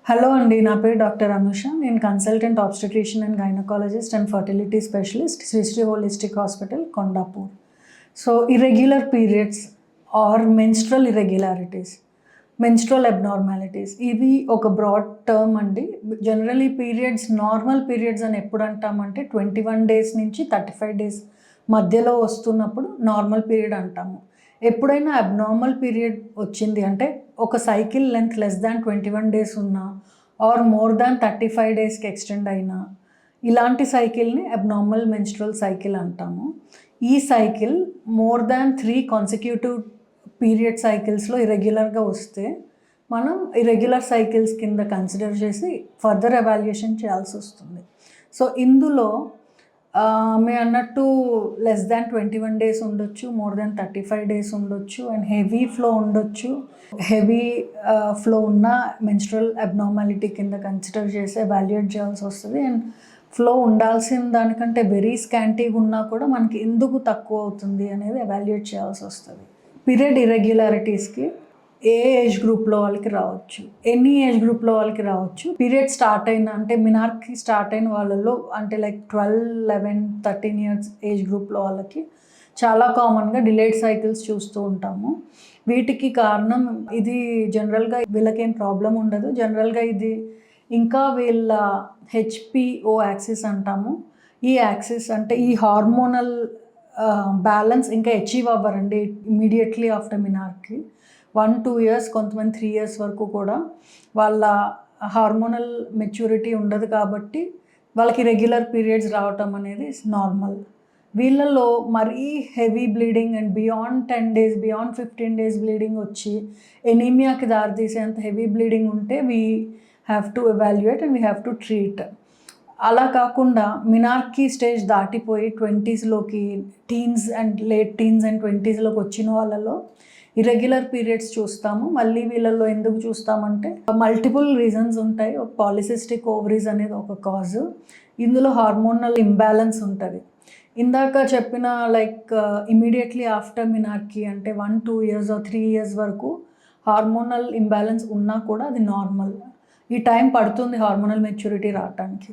Hello అండి, నా పేరు డాక్టర్ అనుష. నేను consultant obstetrician and gynaecologist and fertility specialist, Shri Holistic Hospital, Kondapur. So irregular periods or menstrual irregularities, menstrual abnormalities, ఇది ఒక broad term అండి. జనరలీ పీరియడ్స్, నార్మల్ పీరియడ్స్ అని ఎప్పుడు అంటామంటే 21 days నుంచి 35 days మధ్యలో వస్తున్నప్పుడు నార్మల్ పీరియడ్ అంటాము. ఎప్పుడైనా అబ్నార్మల్ పీరియడ్ వచ్చింది అంటే ఒక cycle length less than 21 days ఉన్నా ఆర్ మోర్ దాన్ 35 daysకి ఎక్స్టెండ్ అయినా, ఇలాంటి సైకిల్ని అబ్నార్మల్ మెన్స్ట్రల్ సైకిల్ అంటాము. ఈ cycle more than 3 consecutive period సైకిల్స్లో ఇరెగ్యులర్గా వస్తే మనం ఇరెగ్యులర్ సైకిల్స్ కింద కన్సిడర్ చేసి ఫర్దర్ ఎవాల్యుయేషన్ చేయాల్సి వస్తుంది. సో ఇందులో మేము అన్నట్టు లెస్ దాన్ 21 days ఉండొచ్చు, మోర్ దాన్ 35 days ఉండొచ్చు, అండ్ హెవీ ఫ్లో ఉండొచ్చు. హెవీ ఫ్లో ఉన్న మెన్స్ట్రల్ అబ్నార్మాలిటీ కింద కన్సిడర్ చేసి ఎవాల్యుయేట్ చేయాల్సి వస్తుంది. అండ్ ఫ్లో ఉండాల్సిన దానికంటే వెరీ స్కాంటీగా ఉన్నా కూడా మనకి ఎందుకు తక్కువ అవుతుంది అనేది ఎవాల్యుయేట్ చేయాల్సి వస్తుంది. పీరియడ్ ఇర్రెగ్యులారిటీస్కి ఏ ఏజ్ గ్రూప్లో వాళ్ళకి రావచ్చు, ఎనీ ఏజ్ గ్రూప్లో వాళ్ళకి రావచ్చు. పీరియడ్ స్టార్ట్ అయిన అంటే మినార్కి స్టార్ట్ అయిన వాళ్ళలో అంటే లైక్ 12, 11, 13 years ఏజ్ గ్రూప్లో వాళ్ళకి చాలా కామన్గా డిలేడ్ సైకిల్స్ చూస్తూ ఉంటాము. వీటికి కారణం ఇది జనరల్గా వీళ్ళకేం ప్రాబ్లం ఉండదు. జనరల్గా ఇది ఇంకా వీళ్ళ హెచ్పిఓ యాక్సిస్ అంటాము. ఈ యాక్సిస్ అంటే ఈ హార్మోనల్ బ్యాలెన్స్ ఇంకా అచీవ్ అవ్వరండి ఇమీడియట్లీ ఆఫ్టర్ మినార్కి. 1-2 years, కొంతమంది 3 years వరకు కూడా వాళ్ళ హార్మోనల్ మెచ్యూరిటీ ఉండదు కాబట్టి వాళ్ళకి రెగ్యులర్ పీరియడ్స్ రావటం అనేది నార్మల్. వీళ్ళలో మరీ heavy bleeding and beyond 10 days, beyond 15 days bleeding వచ్చి ఎనీమియాకి దారితీసేంత హెవీ బ్లీడింగ్ ఉంటే we have to evaluate and we have to treat. అలా కాకుండా మినార్కీ స్టేజ్ దాటిపోయి 20sలోకి, teens and late teens and 20sలోకి వచ్చిన వాళ్ళలో ఇర్రెగ్యులర్ పీరియడ్స్ చూస్తాము. మళ్ళీ వీళ్ళల్లో ఎందుకు చూస్తామంటే మల్టిపుల్ రీజన్స్ ఉంటాయి. పాలిసిస్టిక్ ఓవరీస్ అనేది ఒక కాజు. ఇందులో హార్మోనల్ ఇంబ్యాలెన్స్ ఉంటుంది. ఇందాక చెప్పిన లైక్ ఇమీడియట్లీ ఆఫ్టర్ మినార్కీ అంటే 1-2 years or 3 years వరకు హార్మోనల్ ఇంబ్యాలెన్స్ ఉన్నా కూడా అది నార్మల్. ఈ టైం పడుతుంది హార్మోనల్ మెచ్యూరిటీ రావడానికి.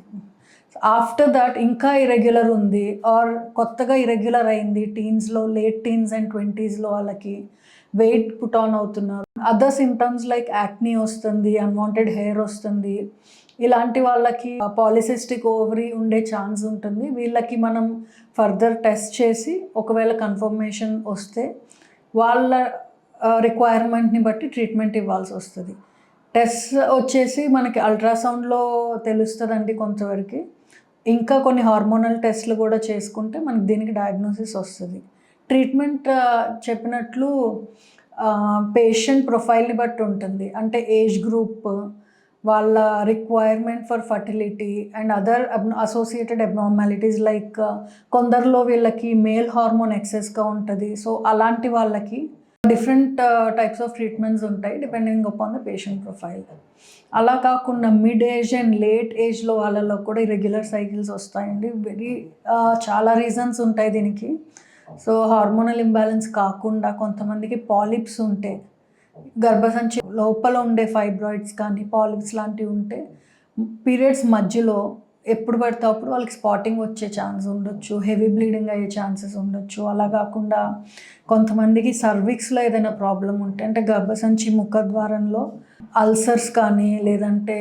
ఆఫ్టర్ దాట్ ఇంకా ఇరెగ్యులర్ ఉంది ఆర్ కొత్తగా ఇరెగ్యులర్ అయింది టీన్స్లో, లేట్ టీన్స్ అండ్ 20sలో వాళ్ళకి వెయిట్ పుట్ ఆన్ అవుతున్నారు. అదర్ సిమ్టమ్స్ లైక్ యాక్నీ వస్తుంది, అన్వాంటెడ్ హెయిర్ వస్తుంది. ఇలాంటి వాళ్ళకి పాలిసిస్టిక్ ఓవరీ ఉండే ఛాన్స్ ఉంటుంది. వీళ్ళకి మనం ఫర్దర్ టెస్ట్ చేసి ఒకవేళ కన్ఫర్మేషన్ వస్తే వాళ్ళ రిక్వైర్మెంట్ని బట్టి ట్రీట్మెంట్ ఇవ్వాల్సి వస్తుంది. టెస్ట్ వచ్చేసి మనకి అల్ట్రాసౌండ్లో తెలుస్తుందండి కొంతవరకు. ఇంకా కొన్ని హార్మోనల్ టెస్ట్లు కూడా చేసుకుంటే మనకి దీనికి డయాగ్నోసిస్ వస్తుంది. ట్రీట్మెంట్ చెప్పినట్లు పేషెంట్ ప్రొఫైల్ని బట్టి ఉంటుంది. అంటే ఏజ్ గ్రూప్, వాళ్ళ requirement for fertility and other associated abnormalities like కొందరిలో వీళ్ళకి మేల్ హార్మోన్ ఎక్సెస్గా ఉంటుంది. సో అలాంటి వాళ్ళకి డిఫరెంట్ టైప్స్ ఆఫ్ ట్రీట్మెంట్స్ ఉంటాయి depending upon the patient profile. అలా కాకుండా మిడ్ ఏజ్ అండ్ లేట్ ఏజ్లో వాళ్ళలో కూడా ఇరెగ్యులర్ సైకిల్స్ వస్తాయండి. చాలా రీజన్స్ ఉంటాయి దీనికి. సో హార్మోనల్ ఇంబ్యాలెన్స్ కాకుండా కొంతమందికి పాలిప్స్ ఉంటే, గర్భసంచి లోపల ఉండే ఫైబ్రాయిడ్స్ కానీ పాలిప్స్ లాంటివి ఉంటే పీరియడ్స్ మధ్యలో ఎప్పుడు పడితే అప్పుడు వాళ్ళకి స్పాటింగ్ వచ్చే ఛాన్స్ ఉండొచ్చు, హెవీ బ్లీడింగ్ అయ్యే ఛాన్సెస్ ఉండొచ్చు. అలా కాకుండా కొంతమందికి సర్విక్స్లో ఏదైనా ప్రాబ్లం ఉంటే అంటే గర్భసంచి ముఖద్వారంలో అల్సర్స్ కానీ లేదంటే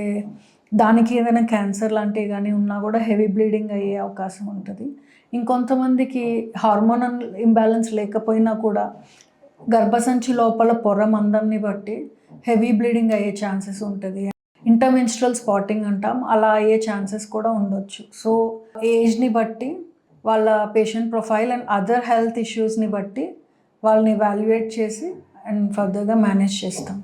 దానికి ఏదైనా క్యాన్సర్ లాంటివి కానీ ఉన్నా కూడా హెవీ బ్లీడింగ్ అయ్యే అవకాశం ఉంటుంది. ఇంకొంతమందికి హార్మోనల్ ఇంబ్యాలెన్స్ లేకపోయినా కూడా గర్భసంచి లోపల పొర మందంని బట్టి హెవీ బ్లీడింగ్ అయ్యే ఛాన్సెస్ ఉంటుంది. ఇంటర్మెన్స్ట్రల్ స్పాటింగ్ అంటాం, అలా అయ్యే ఛాన్సెస్ కూడా ఉండొచ్చు. సో ఏజ్ని బట్టి, వాళ్ళ patient profile and other health ఇష్యూస్ని బట్టి వాళ్ళని ఎవాల్యుయేట్ చేసి అండ్ ఫర్దర్గా మేనేజ్ చేస్తాం.